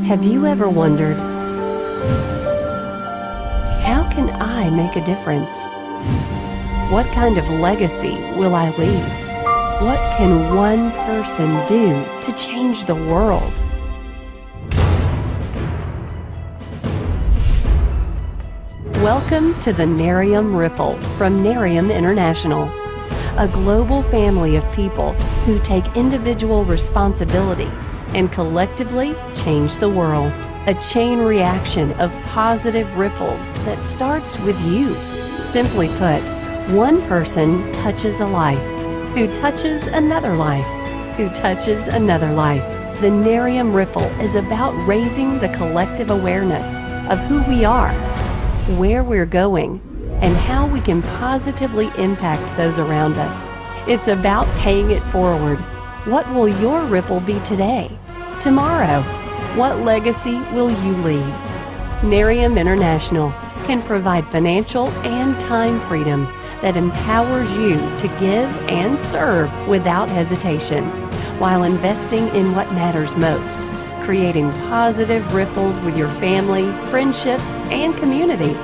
Have you ever wondered, how can I make a difference? What kind of legacy will I leave? What can one person do to change the world? Welcome to the Nerium Ripple from Nerium International, a global family of people who take individual responsibility and collectively change the world. A chain reaction of positive ripples that starts with you. Simply put, one person touches a life, who touches another life, who touches another life. The Nerium Ripple is about raising the collective awareness of who we are, where we're going, and how we can positively impact those around us. It's about paying it forward. What will your ripple be today? Tomorrow? What legacy will you leave? Nerium International can provide financial and time freedom that empowers you to give and serve without hesitation, while investing in what matters most, creating positive ripples with your family, friendships, and community.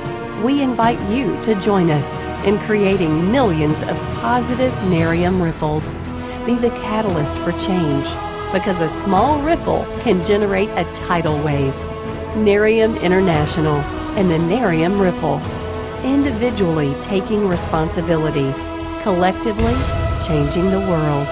We invite you to join us in creating millions of positive Nerium ripples. Be the catalyst for change, because a small ripple can generate a tidal wave. Nerium International and the Nerium Ripple. Individually taking responsibility, collectively changing the world.